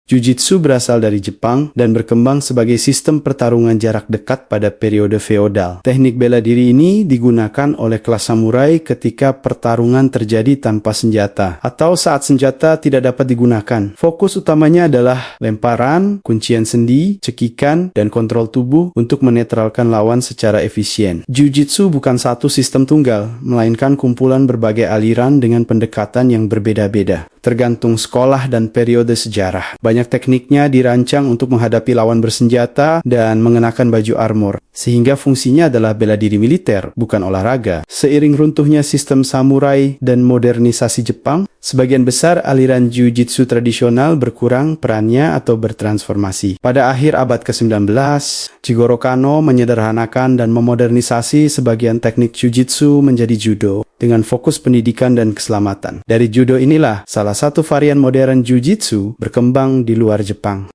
Jiu-jitsu berasal dari Jepang dan berkembang sebagai sistem pertarungan jarak dekat pada periode feodal. Teknik bela diri ini digunakan oleh kelas samurai ketika pertarungan terjadi tanpa senjata atau saat senjata tidak dapat digunakan. Fokus utamanya adalah lemparan, kuncian sendi, cekikan, dan kontrol tubuh untuk menetralkan lawan secara efisien. Jiu-jitsu bukan satu sistem tunggal, melainkan kumpulan berbagai aliran dengan pendekatan yang berbeda-beda, tergantung sekolah dan periode sejarah. Banyak tekniknya dirancang untuk menghadapi lawan bersenjata dan mengenakan baju armor, sehingga fungsinya adalah bela diri militer, bukan olahraga. Seiring runtuhnya sistem samurai dan modernisasi Jepang, sebagian besar aliran jiu-jitsu tradisional berkurang perannya atau bertransformasi. Pada akhir abad ke-19, Jigoro Kano menyederhanakan dan memodernisasi sebagian teknik jiu-jitsu menjadi judo, dengan fokus pendidikan dan keselamatan. Dari judo inilah salah satu varian modern jiu-jitsu berkembang di luar Jepang.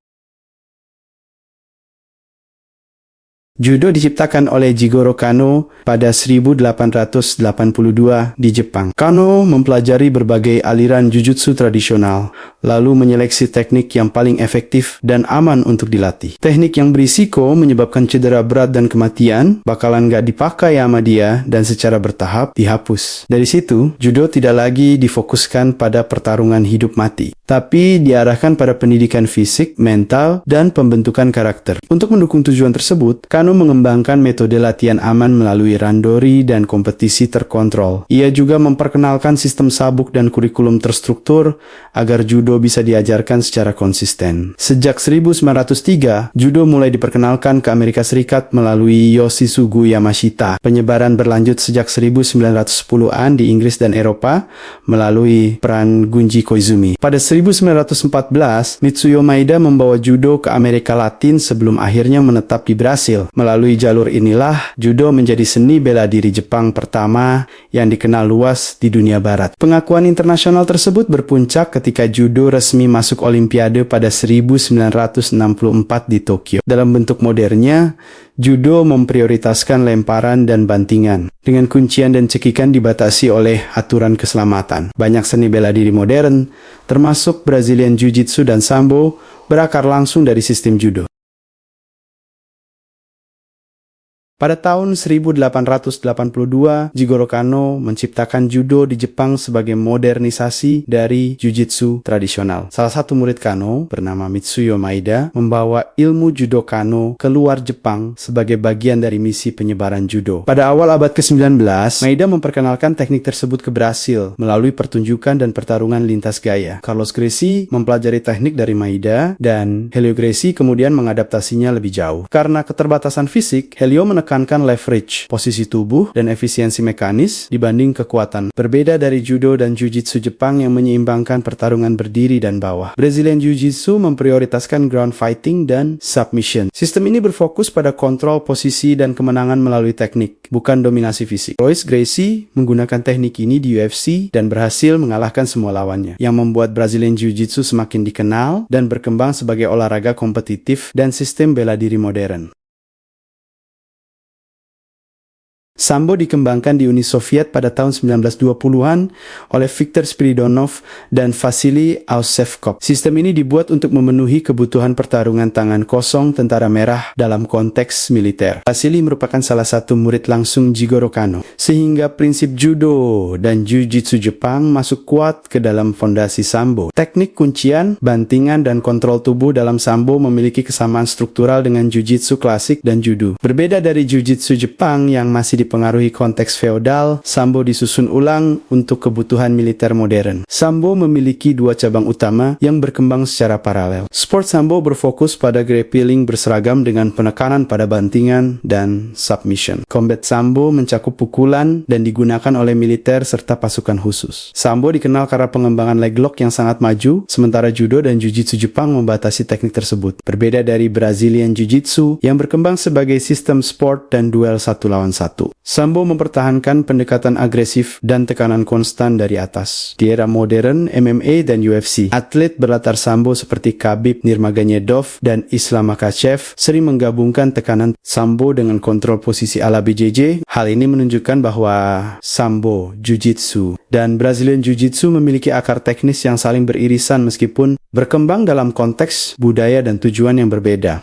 Judo diciptakan oleh Jigoro Kano pada 1882 di Jepang. Kano mempelajari berbagai aliran jujutsu tradisional, lalu menyeleksi teknik yang paling efektif dan aman untuk dilatih. Teknik yang berisiko menyebabkan cedera berat dan kematian bakalan gak dipakai sama dia dan secara bertahap dihapus. Dari situ, judo tidak lagi difokuskan pada pertarungan hidup mati, tapi diarahkan pada pendidikan fisik, mental, dan pembentukan karakter. Untuk mendukung tujuan tersebut, Kano mengembangkan metode latihan aman melalui randori dan kompetisi terkontrol. Ia juga memperkenalkan sistem sabuk dan kurikulum terstruktur agar judo bisa diajarkan secara konsisten. Sejak 1903, judo mulai diperkenalkan ke Amerika Serikat melalui Yoshisugu Yamashita. Penyebaran berlanjut sejak 1910-an di Inggris dan Eropa melalui peran Gunji Koizumi. Pada 1914, Mitsuyo Maeda membawa judo ke Amerika Latin sebelum akhirnya menetap di Brasil. Melalui jalur inilah, judo menjadi seni bela diri Jepang pertama yang dikenal luas di dunia barat. Pengakuan internasional tersebut berpuncak ketika judo resmi masuk Olimpiade pada 1964 di Tokyo. Dalam bentuk modernnya, judo memprioritaskan lemparan dan bantingan, dengan kuncian dan cekikan dibatasi oleh aturan keselamatan. Banyak seni bela diri modern, termasuk Brazilian Jiu-Jitsu dan Sambo, berakar langsung dari sistem judo. Pada tahun 1882, Jigoro Kano menciptakan judo di Jepang sebagai modernisasi dari jiu-jitsu tradisional. Salah satu murid Kano, bernama Mitsuyo Maeda, membawa ilmu judo Kano keluar Jepang sebagai bagian dari misi penyebaran judo. Pada awal abad ke-19, Maeda memperkenalkan teknik tersebut ke Brasil melalui pertunjukan dan pertarungan lintas gaya. Carlos Gracie mempelajari teknik dari Maeda, dan Helio Gracie kemudian mengadaptasinya lebih jauh. Karena keterbatasan fisik, Helio menekankan leverage, posisi tubuh, dan efisiensi mekanis dibanding kekuatan. Berbeda dari judo dan jiu-jitsu Jepang yang menyeimbangkan pertarungan berdiri dan bawah. Brazilian Jiu-Jitsu memprioritaskan ground fighting dan submission. Sistem ini berfokus pada kontrol posisi dan kemenangan melalui teknik, bukan dominasi fisik. Royce Gracie menggunakan teknik ini di UFC dan berhasil mengalahkan semua lawannya, yang membuat Brazilian Jiu-Jitsu semakin dikenal dan berkembang sebagai olahraga kompetitif dan sistem bela diri modern. Sambo dikembangkan di Uni Soviet pada tahun 1920-an oleh Viktor Spiridonov dan Vasily Aushevkov. Sistem ini dibuat untuk memenuhi kebutuhan pertarungan tangan kosong tentara merah dalam konteks militer. Vasily merupakan salah satu murid langsung Jigoro Kano, sehingga prinsip judo dan jiu-jitsu Jepang masuk kuat ke dalam fondasi Sambo. Teknik kuncian, bantingan, dan kontrol tubuh dalam Sambo memiliki kesamaan struktural dengan jiu-jitsu klasik dan judo. Berbeda dari jiu-jitsu Jepang yang masih dipengaruhi konteks feodal, Sambo disusun ulang untuk kebutuhan militer modern. Sambo memiliki dua cabang utama yang berkembang secara paralel. Sport Sambo berfokus pada grappling berseragam dengan penekanan pada bantingan dan submission. Combat Sambo mencakup pukulan dan digunakan oleh militer serta pasukan khusus. Sambo dikenal karena pengembangan leg lock yang sangat maju, sementara judo dan jiu-jitsu Jepang membatasi teknik tersebut. Berbeda dari Brazilian Jiu-Jitsu yang berkembang sebagai sistem sport dan duel satu lawan satu. Sambo mempertahankan pendekatan agresif dan tekanan konstan dari atas. Di era modern, MMA dan UFC, atlet berlatar sambo seperti Khabib Nurmagomedov dan Islam Makhachev sering menggabungkan tekanan sambo dengan kontrol posisi ala BJJ. Hal ini menunjukkan bahwa sambo, jiu-jitsu, dan Brazilian Jiu-Jitsu memiliki akar teknis yang saling beririsan meskipun berkembang dalam konteks, budaya, dan tujuan yang berbeda.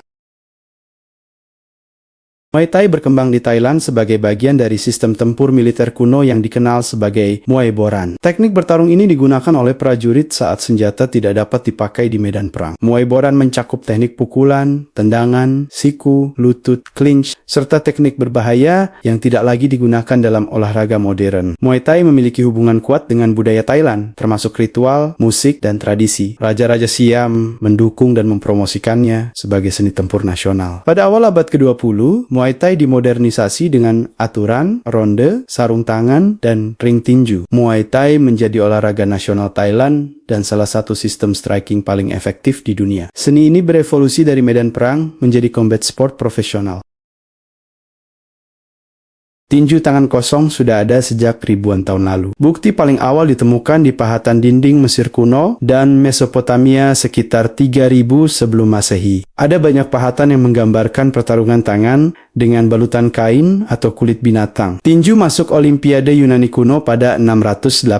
Muay Thai berkembang di Thailand sebagai bagian dari sistem tempur militer kuno yang dikenal sebagai Muay Boran. Teknik bertarung ini digunakan oleh prajurit saat senjata tidak dapat dipakai di medan perang. Muay Boran mencakup teknik pukulan, tendangan, siku, lutut, clinch, serta teknik berbahaya yang tidak lagi digunakan dalam olahraga modern. Muay Thai memiliki hubungan kuat dengan budaya Thailand, termasuk ritual, musik, dan tradisi. Raja-raja Siam mendukung dan mempromosikannya sebagai seni tempur nasional. Pada awal abad ke-20, Muay Thai dimodernisasi dengan aturan, ronde, sarung tangan, dan ring tinju. Muay Thai menjadi olahraga nasional Thailand dan salah satu sistem striking paling efektif di dunia. Seni ini berevolusi dari medan perang menjadi combat sport profesional. Tinju tangan kosong sudah ada sejak ribuan tahun lalu. Bukti paling awal ditemukan di pahatan dinding Mesir kuno dan Mesopotamia sekitar 3000 sebelum Masehi. Ada banyak pahatan yang menggambarkan pertarungan tangan dengan balutan kain atau kulit binatang. Tinju masuk Olimpiade Yunani kuno pada 688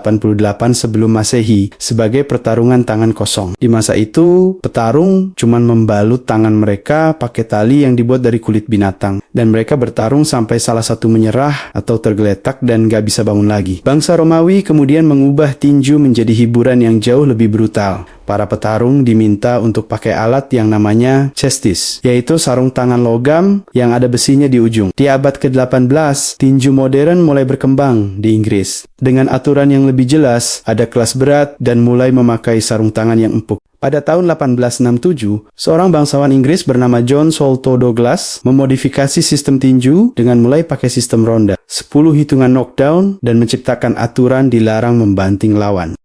sebelum Masehi sebagai pertarungan tangan kosong. Di masa itu, petarung cuma membalut tangan mereka pakai tali yang dibuat dari kulit binatang, dan mereka bertarung sampai salah satu menyerah atau tergeletak dan gak bisa bangun lagi. Bangsa Romawi kemudian mengubah tinju menjadi hiburan yang jauh lebih brutal. Para petarung diminta untuk pakai alat yang namanya chestis, yaitu sarung tangan logam yang ada besinya di ujung. Di abad ke-18, tinju modern mulai berkembang di Inggris. Dengan aturan yang lebih jelas, ada kelas berat dan mulai memakai sarung tangan yang empuk. Pada tahun 1867, seorang bangsawan Inggris bernama John Sholto Douglas memodifikasi sistem tinju dengan mulai pakai sistem ronda, 10 hitungan knockdown, dan menciptakan aturan dilarang membanting lawan.